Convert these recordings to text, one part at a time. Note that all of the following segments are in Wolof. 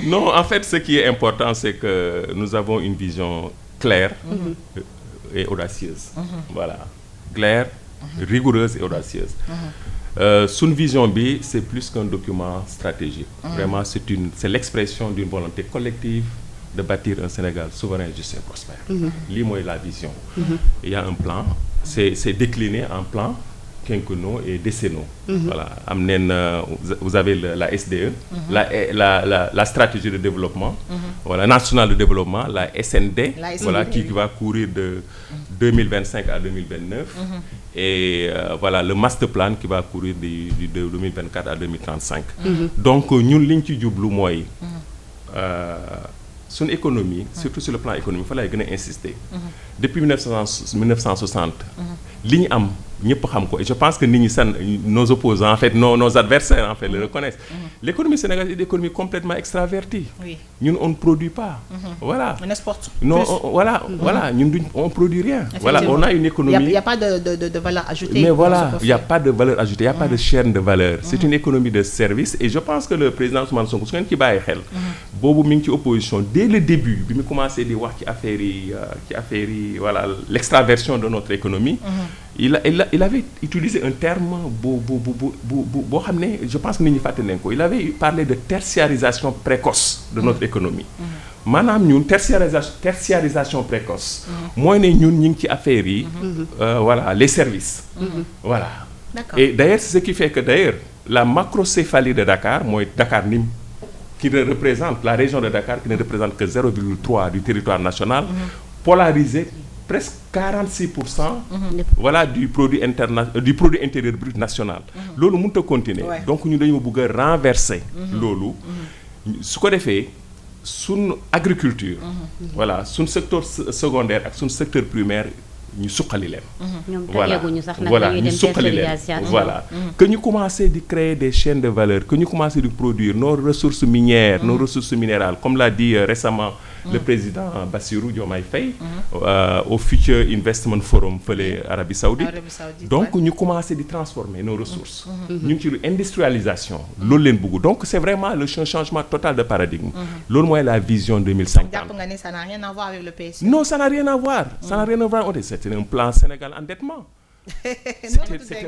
Non, en fait, ce qui est important, c'est que nous avons une vision claire et audacieuse. Voilà, claire, rigoureuse et audacieuse. Une vision B, c'est plus qu'un document stratégique. Vraiment, c'est l'expression d'une volonté collective de bâtir un Sénégal souverain, juste et prospère. Lii mooy la vision. Il y a un plan, c'est décliné en plans quinquennaux et décennaux. Voilà, vous avez la SDE, la stratégie de développement, voilà, nationale de développement, la SND, voilà, qui va courir de 2025 à 2029, et voilà, le master plan qui va courir de 2024 à 2035. Donc, ñun liñ ci jublu mooy son économie, surtout sur le plan économique, il fallait insister. Depuis 1960, li ñu am ñëpp xam ko, et je pense que nos opposants, en fait, nos adversaires, en fait, le reconnaissent. L'économie sénégalaise est une économie complètement extravertie. Oui. Nous, on ne produit pas. Voilà. On exporte. Non, voilà, nous, on ne produit rien. Voilà, on a une économie. Il n'y a pas de valeur ajoutée. Mais voilà, il n'y a pas de valeur ajoutée, il n'y a pas de chaîne de valeur. C'est une économie de service, et je pense que le président Ousmane Sonko, ce qui va être Bobo Minki opposition, dès le début, il a commencé à voir voilà, l'extraversion de notre économie. Il avait utilisé un terme, je pense que il avait parlé de tertiarisation précoce de notre économie. Maintenant, nous, tertiarisation précoce, moi, nous voilà, les services. Voilà. Et d'ailleurs, c'est ce qui fait que la macrocéphalie de Dakar, moi, Dakar Nim, qui représente, la région de Dakar, qui ne représente que 0,3 du territoire national, polarisé presque 46% voilà, du produit intérieur brut national. Lolo mënut a continuer. Donc nous devons renverser lolo. Ce qu'on a fait, son agriculture, voilà, son secteur secondaire et son secteur primaire, nous suqali leen. Voilà, nous suqali leen. Voilà. Que nous commençons à créer des chaînes de valeur, que nous commençons à produire nos ressources minières, nos ressources minérales, comme l'a dit récemment le président Bassirou Diomaye Faye au Future Investment Forum fële Arabie Saoudite. Donc nous commençons à transformer nos ressources. Nous avons une industrialisation. Donc c'est vraiment le changement total de paradigme. Loolu mooy la vision 2050. Ça n'a rien à voir avec le PSE. Non, ça n'a rien à voir. Ça n'a rien à voir. C'est un plan Sénégal endettement. C'est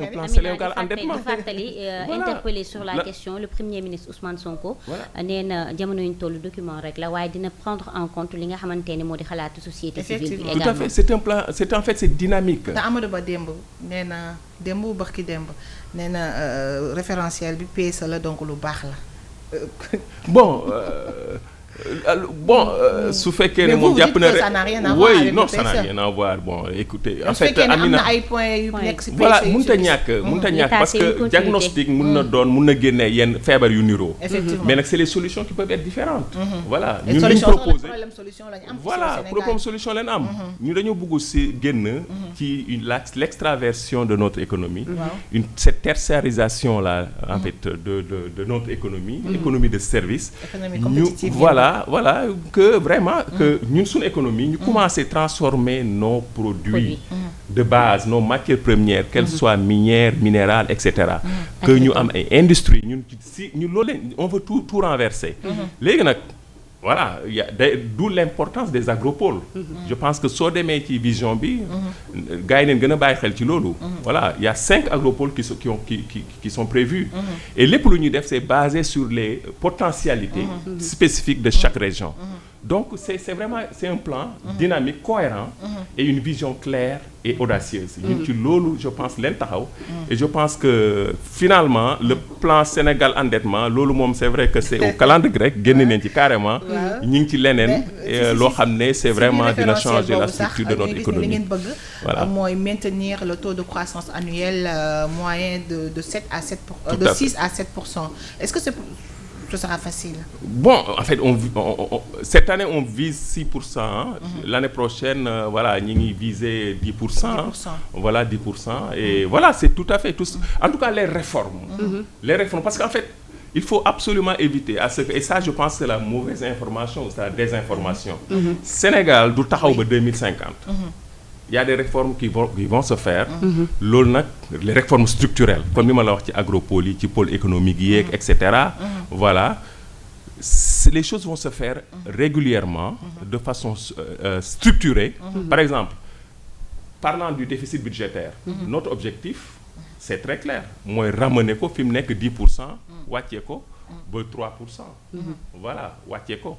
un plan Sénégal endettement. Interpellé sur la question, le Premier ministre Ousmane Sonko nee na jamono ñu tollu document rek la waaye dina prendre en compte li nga xamantene moo di xalaatu société civile bi également. Tout à fait, c'est un plan, c'est dynamique. te Amadou Ba démb nee na démb bu barki démb nee na référentiel bi PSE la donc lu baax la. Bon su fekkee ne moom jàpp na rek ça n'a rien à voir avec non, ça n'a rien à voir. Bon, écoutez, en fait, Amina ay points yu nekk ci voilà, mënut a ñàkk parce que diagnostic mën na génne yenn feebar yu niroo. Mais nag c'est les solutions qui peuvent être différentes. Voilà, ñun liñ proposé voilà, problème solution lañ am. ñu dañoo bëgg ci génn ci l'extraversion de notre économie, cette tertiarisation là en fait de notre économie, économie de service. Voilà, que vraiment, que nous, son économie, nous commençons à transformer nos produits de base, nos matières premières, qu'elles soient minières, minérales, etc. Que nous avons une industrie, on veut tout renverser. Voilà, d'où l'importance des agropoles. Je pense que sur des métiers vision bi, voilà, il y a 5 agropoles qui sont prévus. Et les produits c'est basé sur les potentialités spécifiques de chaque région. Donc c'est vraiment un plan dynamique, cohérent et une vision claire et audacieuse. Je pense et je pense que finalement le plan Sénégal endettement, c'est vrai que c'est au calendrier grec, carrément, c'est vraiment de changer la structure de notre économie. Voilà. Maintenir le taux de croissance annuel moyen de 6 à 7%. Est-ce que ce sera facile? Bon, en fait, cette année, on vise 6%. L'année prochaine, voilà, nous visons 10%. Voilà, 10%. Et voilà, c'est tout à fait tout. En tout cas, les réformes. Les réformes. Parce qu'en fait, il faut absolument éviter. Et ça, je pense, c'est la mauvaise information, c'est la désinformation. Sénégal, du taxaw ba 2050. Il y a des réformes qui vont se faire. Les réformes structurelles, comme je l'ai dit, agropole, pôle économique, etc. Voilà. les choses vont se faire régulièrement, de façon structurée. Par exemple, parlant du déficit budgétaire, notre objectif, c'est très clair. Mooy ramener ko fi mu nekk 10%, wàccee ko ba 3%. Voilà, wàccee ko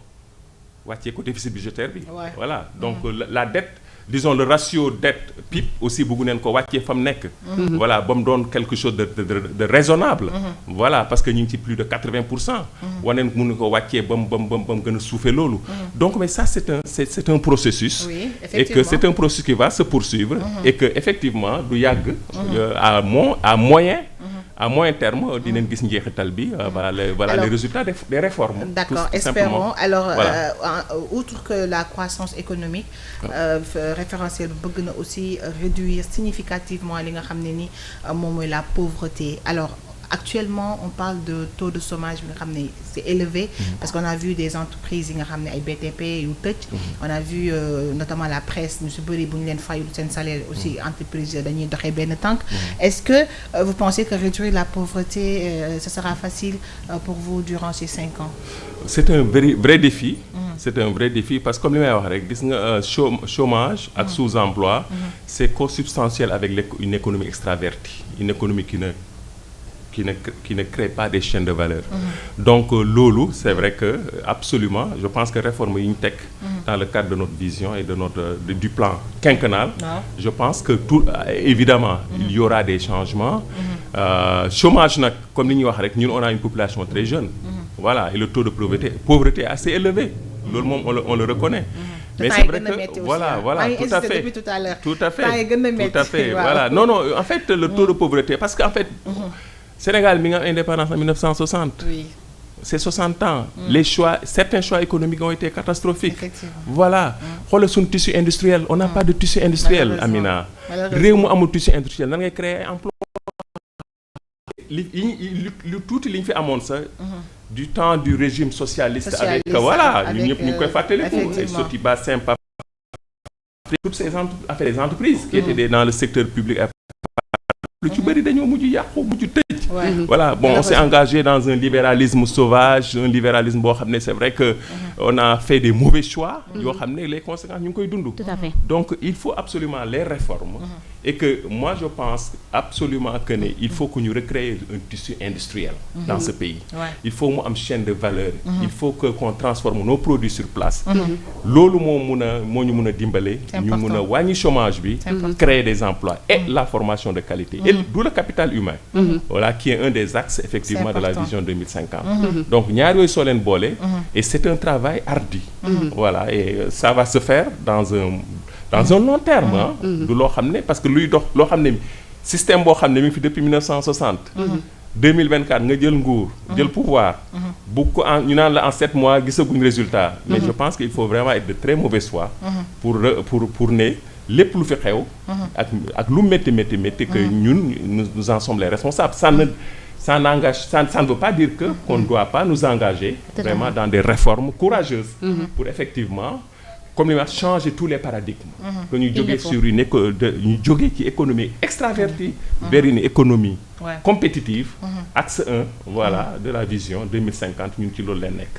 déficit budgétaire bi. Voilà, donc la dette, disons le ratio dette PIB aussi bëggu neen ko wàccee fa mu nekk. Voilà, ba mu doon quelque chose de raisonnable. Voilà, parce que ñu ngi ci plus de 80%. waneen mënu ko wàccee ba mu gën a suufee loolu. Donc mais ça c'est un processus. Oui, et que c'est un processus qui va se poursuivre. Et que effectivement du yàgg. À moyen terme dinañ gis njeexital bi voilà les résultats des réformes. D'accord, espérons. Alors outre que la croissance économique, référentiel bi bëgg na aussi réduire significativement li nga xam ne ni moom mooy la pauvreté. Alors actuellement on parle de taux de chômage bi nga xam ne c'est élevé parce qu'on a vu des entreprises yi nga xam ne ay BTP yu tëj. On a vu notamment la presse ñu si bëri bu ñu leen fayul seen salaire aussi entreprise dañuy doxee benn tànk. Est-ce que vous pensez que réduire la pauvreté ce sera facile pour vous durant ces 5 ans? C'est un vrai défi. C'est un vrai défi parce que comme li may wax rek gis nga chômage ak sous-emploi c'est consubstantiel avec une économie extravertie, une économie qui ne crée pas des chaînes de valeur. Donc loolu c'est vrai que absolument je pense que réforme yi ñu teg dans le cadre de notre vision et du plan quinquennal, je pense que tout évidemment il y aura des changements. Chômage nag comme li ñuy wax rek ñun on a une population très jeune. Voilà, et le taux de pauvreté est assez élevé. Loolu moom on le reconnaît. Mais c'est vrai que voilà, tout à fait, voilà. Non, en fait le taux de pauvreté parce qu'en fait Sénégal mi nga am indépendance en 1960. Oui. C'est 60 ans. Certains choix économiques ont été catastrophiques. Voilà. Xoolal suñu tissu industriel, on n'a pas de tissu industriel, Amina. Réew mu amul tissu industriel nan ngay créer emploi. lu tuuti li ñu fi amoon sax du temps du régime socialiste avec voilà ñun ñëpp ñu ngi koy fàttaliku ay Sotiba Simpa toutes ces entreprises qui étaient dans le secteur public lu ci bëri dañoo mujj yàqu mujj tëj. Voilà, bon, on s'est engagé dans un libéralisme sauvage, un libéralisme boo xam ne c'est vrai que on a fait des mauvais choix yoo xam ne les conséquences ñu ngi koy dund. Tout à fait. Donc il faut absolument les réformes et que moi je pense absolument que ne il faut que ñu recréer un tissu industriel dans ce pays. Il faut mu am chaîne de valeur. Il faut que qu'on transforme nos produits sur place. Loolu moo ñu mun a dimbale ñu mun a wàññi chômage bi, créer des emplois et la formation de qualité. Et d'où le capital humain. Voilà, qui est un des axes effectivement de la vision 2050. Donc ñaar yooyu soo leen boole et c'est un travail ardu. Voilà, et ça va se faire dans un long terme. Du loo xam ne parce que luy dox loo xam ne système boo xam ne mi ngi fi depuis 1960. 2024 nga jël nguur jël pouvoir bu ko ñu naan la en 7 mois gisaguñ résultat. Mais je pense qu'il faut vraiment être de très mauvaise foi pour ne lépp lu fi xew ak lu métti que ñun nous en sommes les responsables. Ça ne veut pas dire que qu'on ne doit pas nous engager vraiment dans des réformes courageuses pour effectivement comme li ma wax changer tous les paradigmes que ñu jógee sur ñu jógee ci économie extravertie vers une économie compétitive axe 1 voilà de la vision 2050 ñun ci loolu leen nekk.